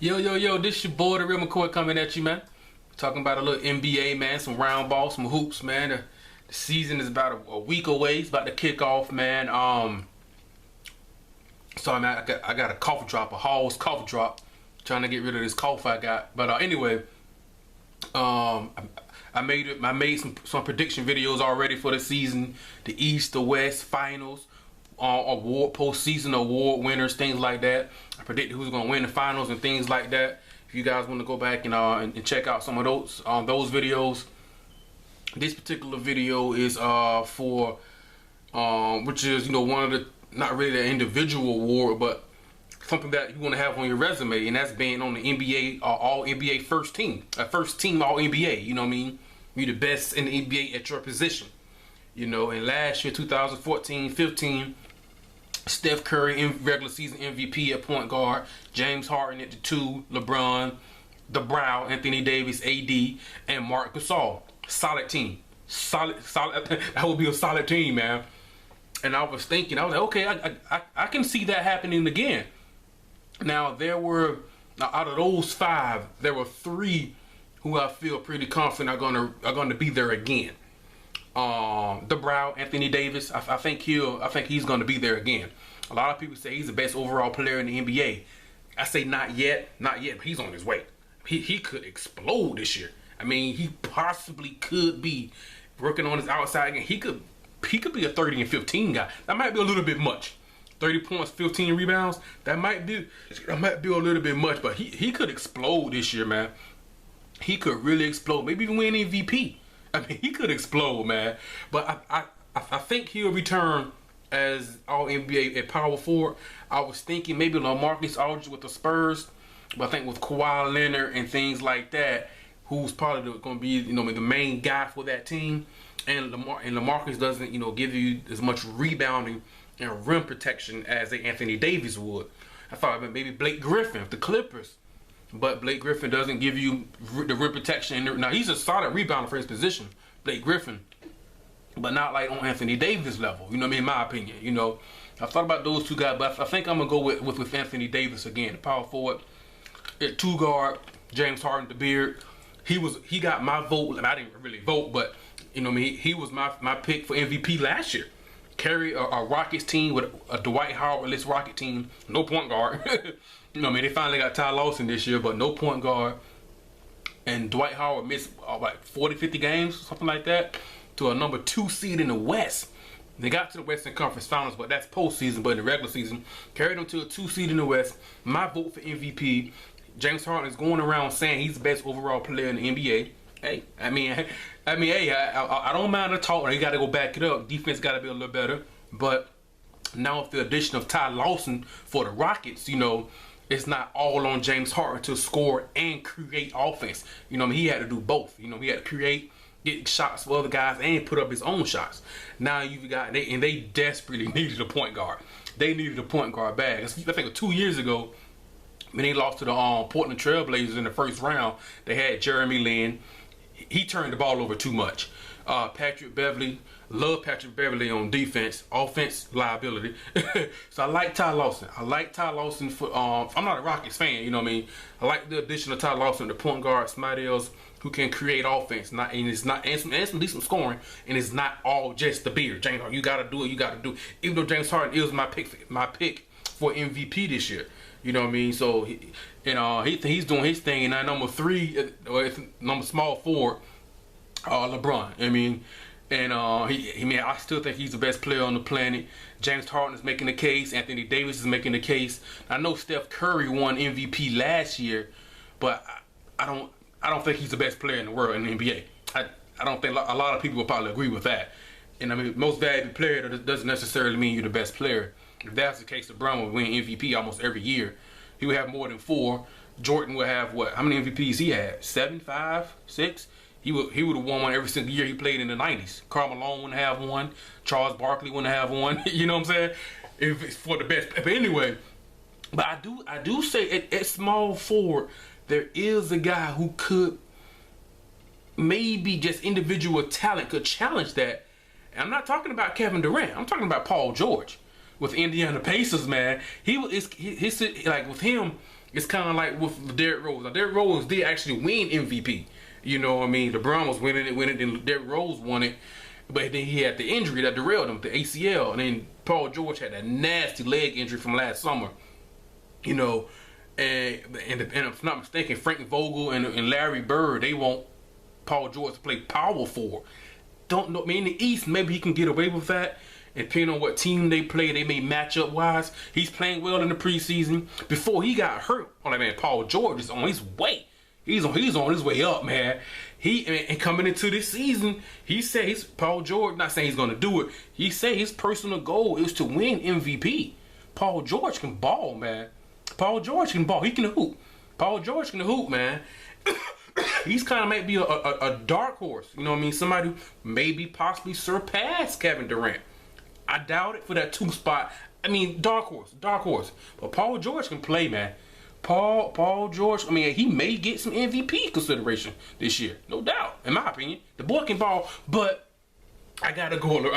Yo, this your boy, the Real McCoy, coming at you, man. Talking about a little NBA, man, some round ball, some hoops, man. The season is about a week away. It's about to kick off, man. Sorry, man, I got a cough drop, a Hall's cough drop. Trying to get rid of this cough I got. But anyway, I made some prediction videos already for the season, the East, the West, finals, postseason award winners, things like that. I predicted who's gonna win the finals and things like that. If you guys want to go back and check out some of those videos, this particular video is for which is one of the, not really an individual award, but something that you want to have on your resume, and that's being on the NBA All NBA first team All NBA. You know what I mean? You're the best in the NBA at your position. And last year, 2014-15, Steph Curry in regular season MVP at point guard, James Harden at the 2, LeBron, the Brow, Anthony Davis, AD, and Marc Gasol. Solid team. Solid. That would be a solid team, man. And I was like, okay, I can see that happening again. Now, out of those 5, there were 3 who I feel pretty confident are gonna be there again. The Brow, Anthony Davis, I think he's gonna be there again. A lot of people say he's the best overall player in the NBA. I say not yet, but he's on his way. He could explode this year. I mean, he possibly could be working on his outside game. He could be a 30 and 15 guy. That might be a little bit much. 30 points, 15 rebounds. That might be a little bit much, but he could explode this year, man. He could really explode. Maybe even win MVP. I mean, he could explode, man. But I think he'll return as All NBA at power forward. I was thinking maybe LaMarcus Aldridge with the Spurs, but I think with Kawhi Leonard and things like that, who's probably going to be the main guy for that team, and LaMarcus doesn't give you as much rebounding and rim protection as Anthony Davis would. I thought maybe Blake Griffin of the Clippers. But Blake Griffin doesn't give you the rim protection. Now, he's a solid rebounder for his position, Blake Griffin, but not like on Anthony Davis level, in my opinion. I thought about those 2 guys, but I think I'm going to go with Anthony Davis again, the power forward. At 2 guard, James Harden, the beard. He got my vote, and I didn't really vote, but he was my pick for MVP last year. Carry a Rockets team with a Dwight Howard-less Rocket team, no point guard. They finally got Ty Lawson this year, but no point guard. And Dwight Howard missed like 40, 50 games, something like that, to a number 2 seed in the West. They got to the Western Conference Finals, but that's postseason. But in the regular season, carried them to a 2 seed in the West. My vote for MVP. James Harden is going around saying he's the best overall player in the NBA. Hey, I don't mind the talk. You got to go back it up. Defense got to be a little better. But now with the addition of Ty Lawson for the Rockets, it's not all on James Harden to score and create offense. He had to do both. He had to create, get shots for other guys, and put up his own shots. Now they desperately needed a point guard. They needed a point guard bag. I think 2 years ago, when they lost to the Portland Trail Blazers in the first round, they had Jeremy Lin. He turned the ball over too much. Patrick Beverly, love Patrick Beverly on defense, offense liability. So I like Ty Lawson. For I'm not a Rockets fan, I like the addition of Ty Lawson, the point guard, somebody else who can create offense, and some decent scoring, and it's not all just the beard. James Harden, you gotta do it. Even though James Harden is my pick for MVP this year. So he's doing his thing, and number 3, number small forward, LeBron. I still think he's the best player on the planet. James Harden is making the case. Anthony Davis is making the case. I know Steph Curry won MVP last year, but I don't think he's the best player in the world in the NBA. I don't think a lot of people will probably agree with that. And most valuable player doesn't necessarily mean you're the best player. If that's the case, LeBron would win MVP almost every year. He would have more than 4. Jordan would have what? How many MVPs he had? 7, 5, 6? He would have won one every single year he played in the 90s. Karl Malone wouldn't have one. Charles Barkley wouldn't have one. You know what I'm saying? If it's for the best. But anyway, but I do say at small forward, there is a guy who could maybe just individual talent could challenge that. And I'm not talking about Kevin Durant. I'm talking about Paul George with Indiana Pacers, man. Like with him, It's kind of like with Derrick Rose. Now, Derrick Rose did actually win MVP. You know what I mean? LeBron was winning it, and Derrick Rose won it. But then he had the injury that derailed him, the ACL. And then Paul George had that nasty leg injury from last summer. You know, and if I'm not mistaken, Frank Vogel and Larry Bird, they want Paul George to play power forward. Don't know. I mean, in the East, maybe he can get away with that. And depending on what team they play, they may match up wise. He's playing well in the preseason. Before he got hurt, oh man, Paul George is on his way. He's on his way up, man. And coming into this season, he says Paul George, not saying he's gonna do it. He said his personal goal is to win MVP. Paul George can ball, man. Paul George can ball. He can hoop. Paul George can hoop, man. He's kind of might be a dark horse. You know what I mean? Somebody who maybe possibly surpass Kevin Durant. I doubt it for that 2 spot. I mean, dark horse. But Paul George can play, man. Paul George, I mean, he may get some MVP consideration this year. No doubt, in my opinion. The boy can ball, but I gotta go with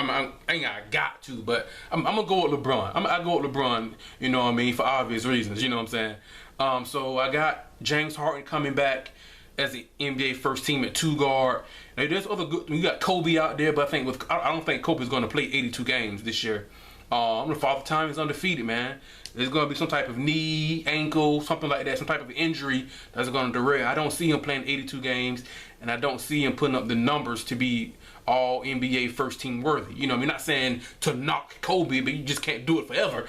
but I'm gonna go with LeBron. I go with LeBron, you know what I mean, for obvious reasons, you know what I'm saying? So I got James Harden coming back as the NBA first team at 2 guard. Now, there's other good. We got Kobe out there, but I don't think Kobe's going to play 82 games this year. The Father Time is undefeated, man. There's going to be some type of knee, ankle, something like that, some type of injury that's going to derail. I don't see him playing 82 games, and I don't see him putting up the numbers to be all NBA first team worthy. You know what I mean? Not saying to knock Kobe, but you just can't do it forever.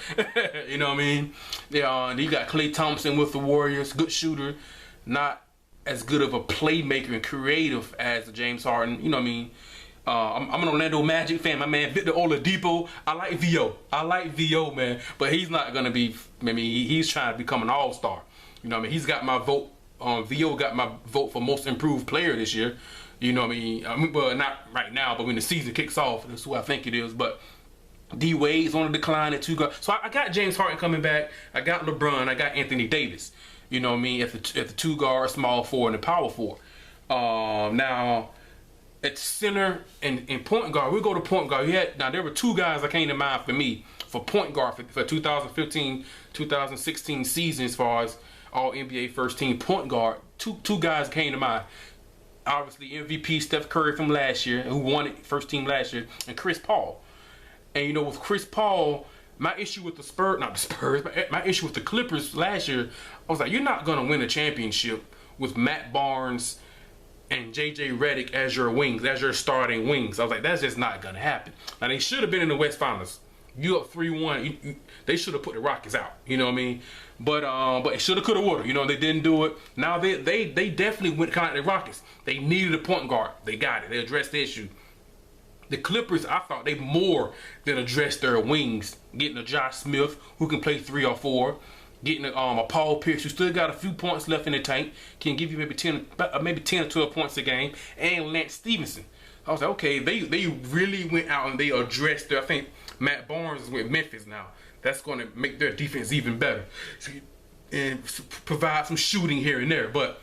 You know what I mean? Yeah, you got Klay Thompson with the Warriors, good shooter, not as good of a playmaker and creative as James Harden. You know what I mean? I'm an Orlando Magic fan. My man Victor Oladipo. I like VO, man. But he's not gonna be. I mean, he's trying to become an all-star. You know what I mean? He's got my vote. VO got my vote for most improved player this year. You know what I mean? Well, not right now, but when the season kicks off, that's who I think it is. But D Wade's on the decline at 2 guards. So I got James Harden coming back. I got LeBron. I got Anthony Davis. You know what I mean? At the 2 guard, small forward, and the power forward. Now, at center and point guard, we go to point guard. Now, there were 2 guys that came to mind for me for point guard for 2015, 2016 season as far as all NBA first team point guard. Two guys came to mind. Obviously, MVP Steph Curry from last year, who won it first team last year, and Chris Paul. And, you know, with Chris Paul, my issue with my issue with the Clippers last year, I was like, you're not going to win a championship with Matt Barnes and JJ Redick as your wings, as your starting wings. I was like, that's just not going to happen. Now, they should have been in the West Finals. You up 3-1, they should have put the Rockets out. You know what I mean? But it should have, could have, would have. You know, they didn't do it. Now, they definitely went kind of the Rockets. They needed a point guard. They got it. They addressed the issue. The Clippers, I thought they more than addressed their wings. Getting a Josh Smith who can play 3 or 4. Getting a Paul Pierce who still got a few points left in the tank. Can give you maybe 10 or 12 points a game. And Lance Stevenson. I was like, okay, they really went out and they addressed their, I think Matt Barnes is with Memphis now. That's going to make their defense even better. And provide some shooting here and there. But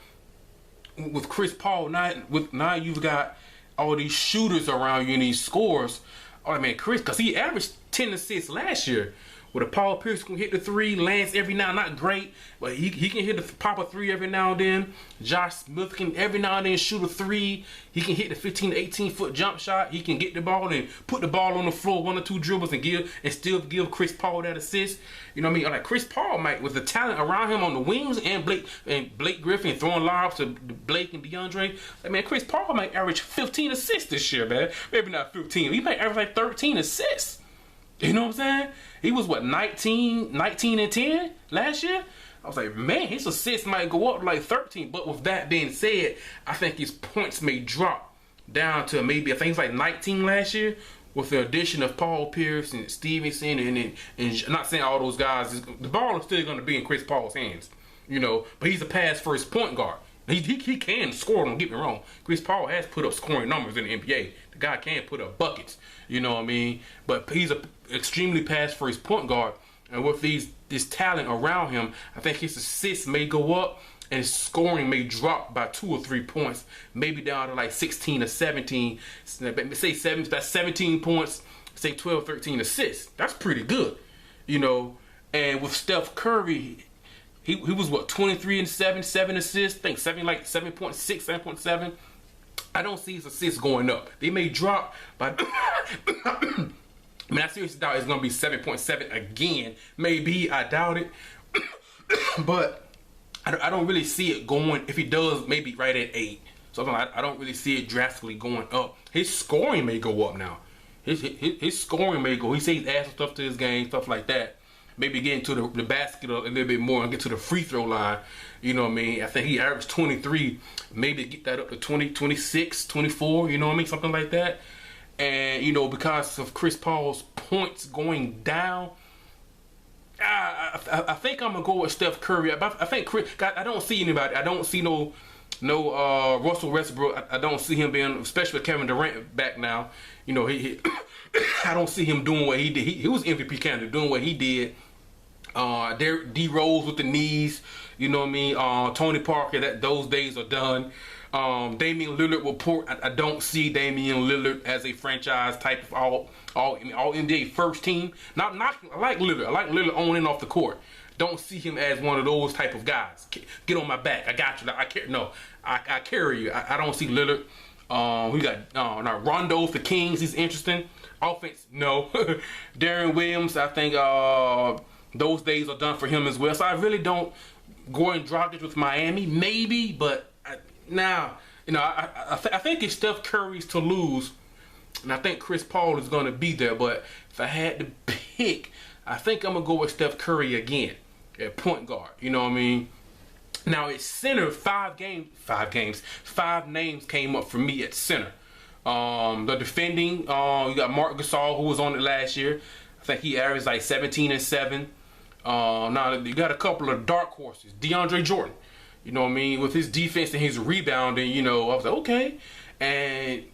with Chris Paul, now you've got all these shooters around you and these scores. Oh man, Chris, because he averaged 10 assists last year. With a Paul Pierce can hit the 3, Lance every now, not great, but he can hit the pop a 3 every now and then. Josh Smith can every now and then shoot a 3. He can hit the 15 to 18 foot jump shot. He can get the ball and put the ball on the floor, 1 or 2 dribbles and still give Chris Paul that assist. You know what I mean? Like Chris Paul might, with the talent around him on the wings and Blake Griffin throwing lobs to Blake and DeAndre. Like man, Chris Paul might average 15 assists this year, man. Maybe not 15. He might average like 13 assists. You know what I'm saying? He was, what, 19 and 10 last year? I was like, man, his assists might go up to like 13. But with that being said, I think his points may drop down to maybe, I think it's like 19 last year with the addition of Paul Pierce and Stevenson and I'm not saying all those guys. The ball is still going to be in Chris Paul's hands, you know. But he's a pass-first point guard. He can score, don't get me wrong. Chris Paul has put up scoring numbers in the NBA. The guy can put up buckets, you know what I mean? But he's an extremely pass-first point guard. And with this talent around him, I think his assists may go up and his scoring may drop by 2 or 3 points, maybe down to like 16 or 17. Say 7, that's 17 points, say 12, 13 assists. That's pretty good, you know. And with Steph Curry, he was what, 23 and 7, 7 assists, I think 7.6, 7.7. I don't see his assists going up. They may drop, but I mean, I seriously doubt it's gonna be 7.7 again. Maybe, I doubt it. But I don't really see it going. If he does, maybe right at 8. So I don't really see it drastically going up. His scoring may go up now. His scoring may go. He says he's adding stuff to his game, stuff like that. Maybe get into the basket a little bit more and get to the free throw line. You know what I mean? I think he averaged 23. Maybe get that up to 20, 26, 24. You know what I mean? Something like that. And, you know, because of Chris Paul's points going down, I think I'm going to go with Steph Curry. I think I don't see anybody. I don't see no Russell Westbrook. I don't see him being, especially with Kevin Durant back now. You know, I don't see him doing what he did. He was MVP candidate doing what he did. D Rose with the knees, you know what I mean? Tony Parker, those days are done. Damian Lillard will I don't see Damian Lillard as a franchise type of all NBA first team. I like Lillard. I like Lillard on and off the court. Don't see him as one of those type of guys. Get on my back. I got you. I carry you. I don't see Lillard. We got now Rondo for Kings. He's interesting. Offense, no. Darren Williams, I think those days are done for him as well. So I really don't. Goran Dragic with Miami, maybe, but now, you know, I think it's Steph Curry's to lose, and I think Chris Paul is going to be there. But if I had to pick, I think I'm going to go with Steph Curry again at point guard. You know what I mean? Now at center, 5 names came up for me at center. The defending, you got Marc Gasol, who was on it last year. I think he averaged like 17 and 7. Now you got a couple of dark horses. DeAndre Jordan, you know what I mean, with his defense and his rebounding. You know, I was like, okay.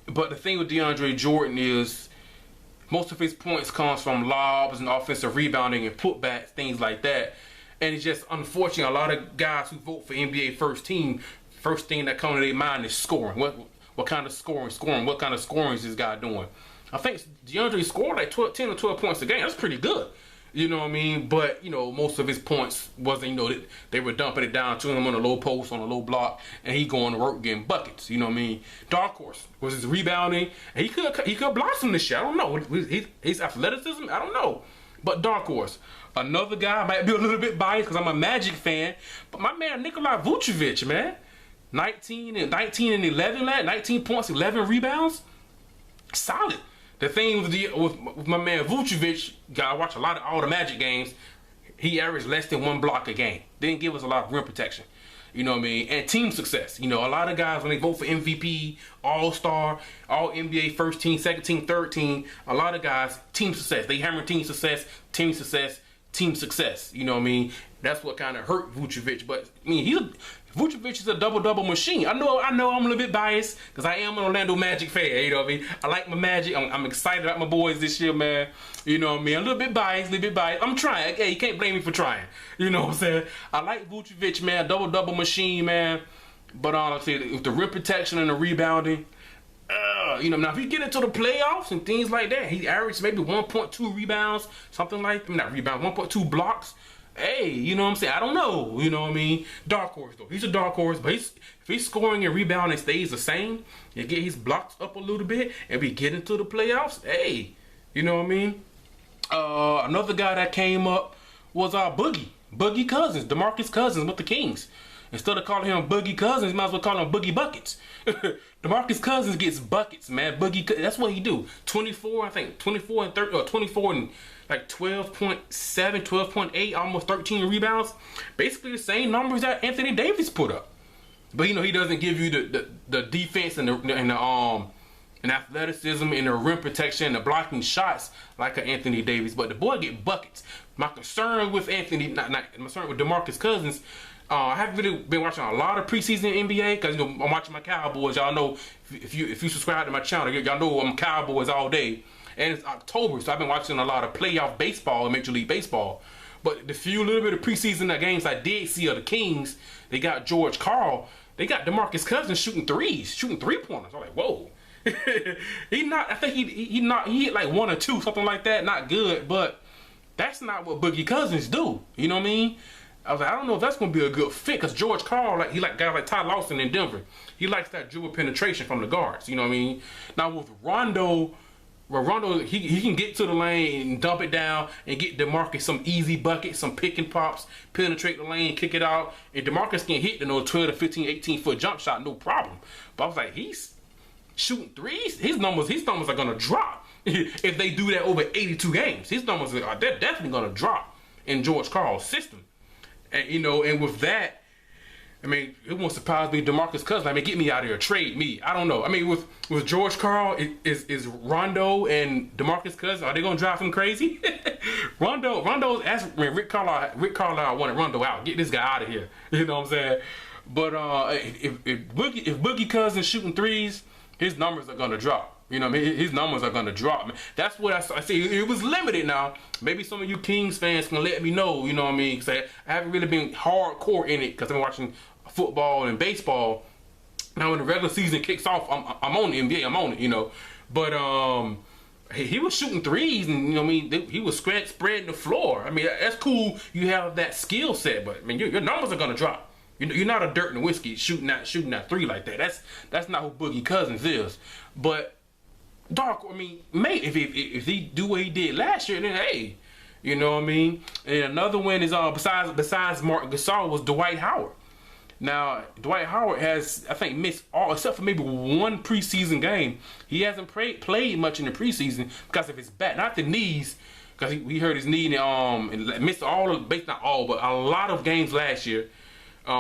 But the thing with DeAndre Jordan is most of his points comes from lobs and offensive rebounding and putbacks, things like that. And it's just unfortunate. A lot of guys who vote for NBA first team, first thing that comes to their mind is scoring. What kind of scoring? What kind of scoring is this guy doing? I think DeAndre scored like 10 or 12 points a game. That's pretty good. You know what I mean? But, you know, most of his points wasn't, you know, they were dumping it down to him on a low post, on a low block, and he going to work getting buckets. You know what I mean? Dark horse was his rebounding. And he could blossom this year. I don't know. His athleticism, I don't know. But dark horse. Another guy might be a little bit biased because I'm a Magic fan, but my man Nikola Vucevic, man, 19 and 11, 19 points, 11 rebounds, solid. The thing with my man Vucevic, I watch a lot of all the Magic games. He averaged less than 1 block a game. Didn't give us a lot of rim protection. You know what I mean? And team success. You know, a lot of guys, when they vote for MVP, All-Star, All-NBA, first team, second team, third team, a lot of guys, team success. They hammer team success, team success, team success. You know what I mean? That's what kind of hurt Vucevic. But, I mean, Vucevic is a double-double machine. I know I'm a little bit biased because I am an Orlando Magic fan. You know what I mean? I like my Magic. I'm excited about my boys this year, man. You know what I mean? A little bit biased, I'm trying. Hey, you can't blame me for trying. You know what I'm saying? I like Vucevic, man. Double-double machine, man. But like I said, with the rim protection and the rebounding, you know, now if you get into the playoffs and things like that, he averaged maybe 1.2 rebounds, something like, not rebounds, 1.2 blocks. Hey, you know what I'm saying? I don't know. You know what I mean? Dark horse, though. He's a dark horse, but if he's scoring and rebounding stays the same, and get his blocks up a little bit, and we get into the playoffs, hey, you know what I mean? Another guy that came up was Boogie Cousins, DeMarcus Cousins with the Kings. Instead of calling him Boogie Cousins, you might as well call him Boogie Buckets. DeMarcus Cousins gets buckets, man. That's what he do. 24 and 30, or 24 and like 12.7, 12.8, almost 13 rebounds. Basically the same numbers that Anthony Davis put up. But you know, he doesn't give you the defense and the athleticism and the rim protection and the blocking shots like Anthony Davis. But the boy get buckets. My concern with my concern with DeMarcus Cousins, I haven't really been watching a lot of preseason NBA because, you know, I'm watching my Cowboys. Y'all know, if you subscribe to my channel, y'all know I'm Cowboys all day. And it's October, so I've been watching a lot of playoff baseball and Major League Baseball. But the few little bit of preseason games I did see of the Kings, they got George Karl. They got DeMarcus Cousins shooting 3-pointers. I'm like, whoa. He hit like 1 or 2, something like that. Not good, but that's not what Boogie Cousins do. You know what I mean? I was like, I don't know if that's going to be a good fit because George Karl, like he like guys like Ty Lawson in Denver. He likes that dribble penetration from the guards. You know what I mean? Now with Rondo, well, Rondo he can get to the lane and dump it down and get DeMarcus some easy buckets, some pick and pops, penetrate the lane, kick it out, and DeMarcus can hit the 12 to 15, 18-foot jump shot, no problem. But I was like, he's shooting threes. His numbers are gonna drop if they do that over 82 games. His numbers are definitely gonna drop in George Karl's system. And you know, and with that, I mean, it won't surprise me. DeMarcus Cousins, I mean, get me out of here, trade me. I don't know. I mean, with George Karl, is Rondo and DeMarcus Cousins, are they gonna drive him crazy? Rondo's asking, Rick Carlisle wanted Rondo out. Get this guy out of here. You know what I'm saying? But if Boogie Cousins shooting threes, his numbers are gonna drop. You know what I mean? His numbers are gonna drop. That's what I see. It was limited now. Maybe some of you Kings fans can let me know. You know what I mean? Because I haven't really been hardcore in it because I'm watching football and baseball. Now when the regular season kicks off, I'm on the NBA. I'm on it. You know, but he was shooting threes, and you know what I mean. He was spreading the floor. I mean, that's cool. You have that skill set, but I mean, your numbers are gonna drop. You're not a dirt and whiskey shooting that three like that. That's not who Boogie Cousins is. But Dark, I mean, mate, if he do what he did last year, then hey, you know what I mean. And another one is besides Marc Gasol was Dwight Howard. Now Dwight Howard has, I think, missed all except for maybe one preseason game. He hasn't played much in the preseason because of his back, not the knees, because we hurt his knee and missed not all, but a lot of games last year. He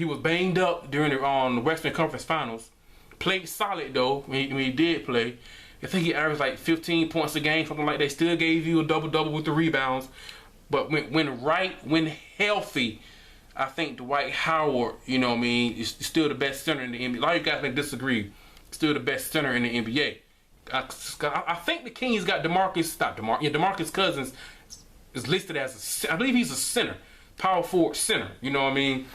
was banged up during the Western Conference Finals. Played solid though when he did play. I think he averaged like 15 points a game, something like that. Still gave you a double-double with the rebounds. But when healthy, I think Dwight Howard, you know what I mean, is still the best center in the NBA. A lot of you guys may disagree. Still the best center in the NBA. I think the Kings got DeMarcus Cousins is listed as I believe he's a center, power forward center. You know what I mean?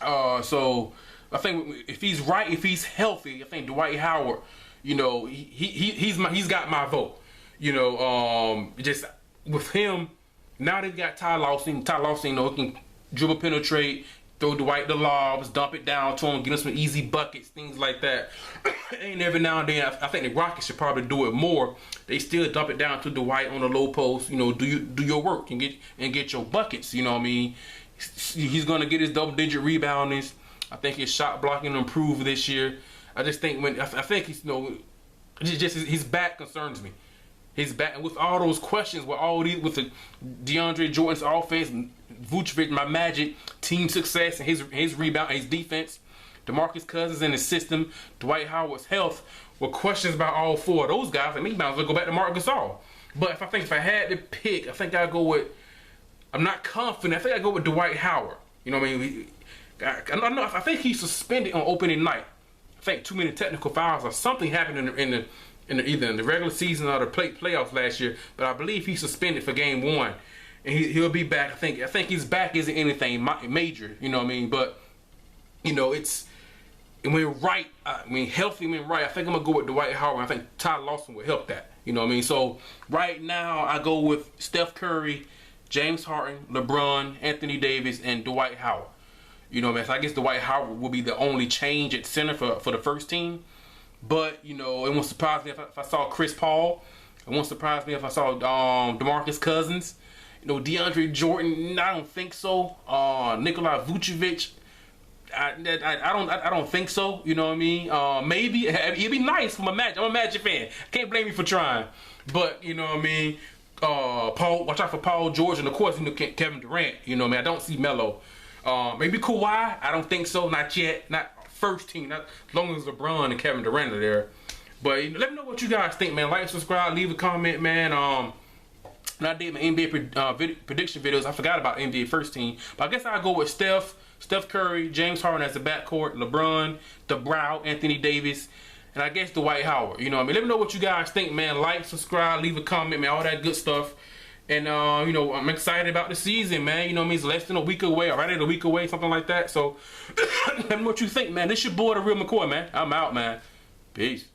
So I think if he's healthy, I think Dwight Howard, you know, he's got my vote. You know, just with him, now they've got Ty Lawson. Ty Lawson, you know, can dribble, penetrate, throw Dwight the lobs, dump it down to him, get him some easy buckets, things like that. And every now and then, I think the Rockets should probably do it more. They still dump it down to Dwight on the low post. You know, do your work and get your buckets. You know what I mean? He's gonna get his double-digit reboundings. I think his shot blocking improved this year. I just think I think he's, you know, just his back concerns me. His back, and with all those questions, with the DeAndre Jordan's offense, Vucevic, my Magic, team success, and his rebound, his defense, DeMarcus Cousins and his system, Dwight Howard's health, with questions about all four of those guys, I mean, he might as well go back to Marc Gasol. But if I had to pick, I think I'd go with. I'm not confident. I think I'd go with Dwight Howard. You know what I mean? I think he's suspended on opening night. I think too many technical fouls or something happened in either in the regular season or the playoffs last year. But I believe he's suspended for game one, and he'll be back. I think his back isn't anything major. You know what I mean? But you know, healthy when right. I think I'm gonna go with Dwight Howard. I think Ty Lawson will help that. You know what I mean? So right now I go with Steph Curry, James Harden, LeBron, Anthony Davis, and Dwight Howard. You know what I mean? So I guess Dwight Howard will be the only change at center for the first team. But, you know, it won't surprise me if I saw Chris Paul. It won't surprise me if I saw DeMarcus Cousins. You know, DeAndre Jordan, I don't think so. Nikola Vucevic, I don't think so. You know what I mean? Maybe. It'd be nice from a Magic. I'm a Magic fan. Can't blame me for trying. But, you know what I mean? Watch out for Paul George, and of course, you know, Kevin Durant. You know what I mean? I don't see Melo. Maybe Kawhi. I don't think so. Not yet. Not first team. Not as long as LeBron and Kevin Durant are there. But you know, let me know what you guys think, man. Like, subscribe, leave a comment, man. When I did my NBA prediction videos, I forgot about NBA first team. But I guess I'll go with Steph Curry, James Harden as the backcourt, LeBron, DeBrow, Anthony Davis, and I guess Dwight Howard. You know what I mean? Let me know what you guys think, man. Like, subscribe, leave a comment, man. All that good stuff. And, you know, I'm excited about the season, man. You know what I mean? It's less than a week away, or right at a week away, something like that. So, let me know what you think, man. This your boy, The Real McCoy, man. I'm out, man. Peace.